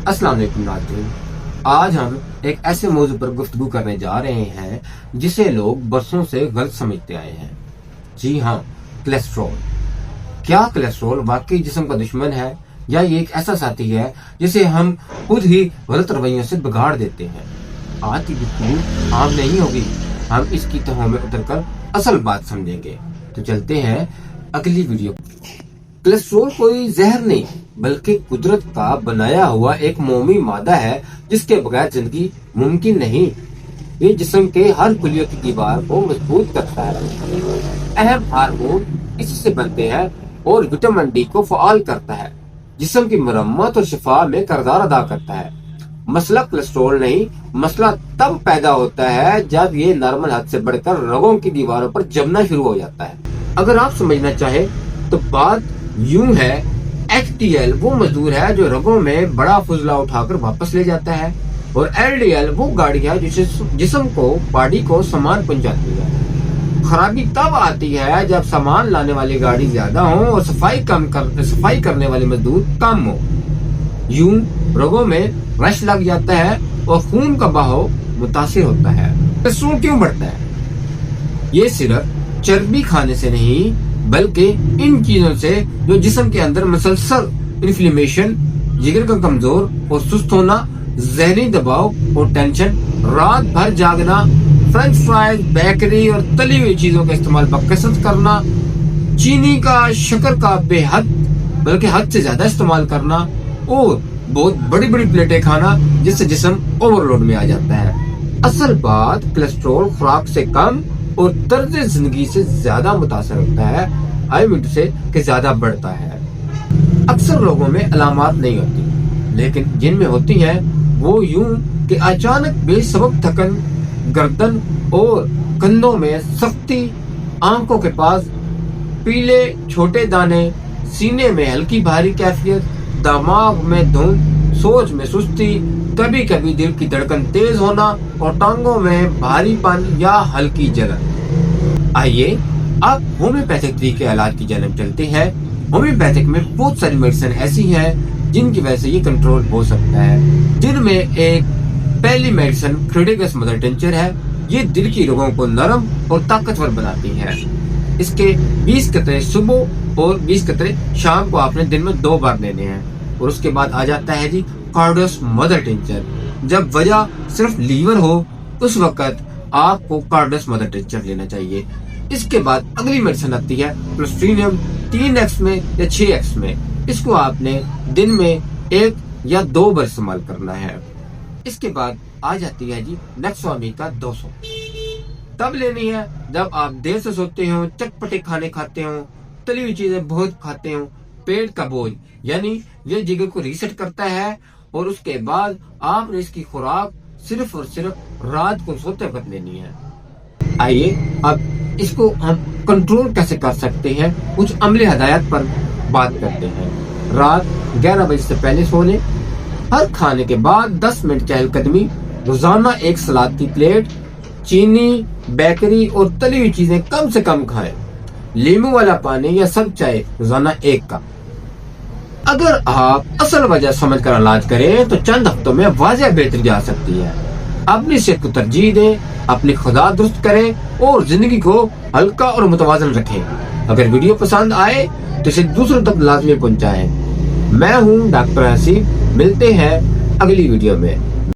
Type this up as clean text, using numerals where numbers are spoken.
السلام علیکم ناظرین، آج ہم ایک ایسے موضوع پر گفتگو کرنے جا رہے ہیں جسے لوگ برسوں سے غلط سمجھتے آئے ہیں۔ جی ہاں، کولیسٹرول۔ کیا کولیسٹرول واقعی جسم کا دشمن ہے یا یہ ایک ایسا ساتھی ہے جسے ہم خود ہی غلط رویوں سے بگاڑ دیتے ہیں؟ آج کی گفتگو عام نہیں ہوگی، ہم اس کی تہوں میں اتر کر اصل بات سمجھیں گے۔ تو چلتے ہیں اگلی ویڈیو۔ کولیسٹرول کوئی زہر نہیں بلکہ قدرت کا بنایا ہوا ایک مومی مادہ ہے جس کے بغیر زندگی ممکن نہیں۔ یہ جسم کے ہر خلیے کی دیوار کو مضبوط کرتا ہے، اہم ہارمون اس سے بنتے ہیں اور وٹامن ڈی کو فعال کرتا ہے، جسم کی مرمت اور شفا میں کردار ادا کرتا ہے۔ مسئلہ کولیسٹرول نہیں، مسئلہ تب پیدا ہوتا ہے جب یہ نارمل حد سے بڑھ کر رگوں کی دیواروں پر جمنا شروع ہو جاتا ہے۔ اگر آپ سمجھنا چاہیں تو بات یوں ہے، ایچ ڈی ایل وہ مزدور ہے جو رگوں میں بڑا فضلہ اٹھا کر واپس لے جاتا ہے، اور ایل ڈی ایل وہ گاڑی ہے جو جسم کو باڈی کو سامان پہنچاتی ہے۔ خرابی تب آتی ہے جب سامان لانے والی گاڑی زیادہ ہو اور صفائی کرنے والے مزدور کم ہو۔ یوں رگوں میں رش لگ جاتا ہے اور خون کا بہاؤ متاثر ہوتا ہے۔ کولیسٹرول کیوں بڑھتا ہے؟ یہ صرف چربی کھانے سے نہیں بلکہ ان چیزوں سے جو جسم کے اندر مسلسل انفلیمیشن، جگر کا کمزور اور سست ہونا، ذہنی دباؤ اور ٹینشن، رات بھر جاگنا، فرینچ فرائز، بیکری اور تلی ہوئی چیزوں کا استعمال بکثرت کرنا، چینی کا، شکر کا بے حد بلکہ حد سے زیادہ استعمال کرنا، اور بہت بڑی بڑی پلیٹیں کھانا جس سے جسم اوور لوڈ میں آ جاتا ہے۔ اصل بات کولیسٹرول خوراک سے کم اور طرز زندگی سے زیادہ متاثر ہوتا ہے، آئی مین ٹو سے کہ زیادہ بڑھتا ہے۔ اکثر لوگوں میں علامات نہیں ہوتی، لیکن جن میں ہوتی ہیں وہ یوں کہ اچانک بے سبب تھکن، گردن اور کندھوں میں سختی، آنکھوں کے پاس پیلے چھوٹے دانے، سینے میں ہلکی بھاری کیفیت، دماغ میں دھند، سوچ میں سستی، کبھی کبھی دل کی دھڑکن تیز ہونا اور ٹانگوں میں بھاری پن یا ہلکی جلن۔ آئیے اب ہومیوپیتھک طریقے علاج کی جانب چلتے ہیں۔ ہومیوپیتھک میں بہت ساری میڈیسن ایسی ہیں جن کی وجہ سے یہ کنٹرول ہو سکتا ہے، جن میں ایک پہلی میڈیسن کریڈیگس مدر ٹنچر ہے۔ یہ دل کی رگوں کو نرم اور طاقتور بناتی ہے۔ اس کے 20 قطرے صبح اور 20 قطرے شام کو آپ نے دن میں 2 بار لینے ہیں۔ اور اس کے بعد آ جاتا ہے کارڈوس مدر ٹنچر۔ جب وجہ صرف لیور ہو اس وقت آپ کو کارڈوس مدر ٹنچر لینا چاہیے۔ اس کے بعد اگلی میڈیسن آتی ہے کلوسٹرینیم 3x میں یا 6x میں۔ اس کو آپ نے دن میں 1 یا 2 بار استعمال کرنا ہے۔ اس کے بعد آ جاتی ہے نیکسوامیکا 200۔ تب لینی ہے جب آپ دیر سے سوتے ہوں، چٹپٹے کھانے کھاتے ہوں، تلی ہوئی چیزیں بہت کھاتے ہوں، پیٹ کا بوجھ، یعنی یہ جگر کو ریسٹ کرتا ہے، اور اس کے بعد آپ نے اس کی خوراک صرف اور صرف رات کو سوتے وقت لینی ہے۔ آئیے اب اس کو ہم کنٹرول کیسے کر سکتے ہیں، کچھ عملی ہدایات پر بات کرتے ہیں۔ رات 11 بجے سے پہلے سو لیں، ہر کھانے کے بعد 10 منٹ چہل قدمی، روزانہ 1 سلاد کی پلیٹ، چینی، بیکری اور تلی ہوئی چیزیں کم سے کم کھائیں، لیمو والا پانی یا سب چائے روزانہ 1 کپ۔ اگر آپ اصل وجہ سمجھ کر علاج کریں تو چند ہفتوں میں واضح بہتری آ سکتی ہے۔ اپنی صحت کو ترجیح دیں، اپنی خدا درست کریں اور زندگی کو ہلکا اور متوازن رکھیں۔ اگر ویڈیو پسند آئے تو اسے دوسروں تک لازمی پہنچائیں۔ میں ہوں ڈاکٹر حسیب، ملتے ہیں اگلی ویڈیو میں۔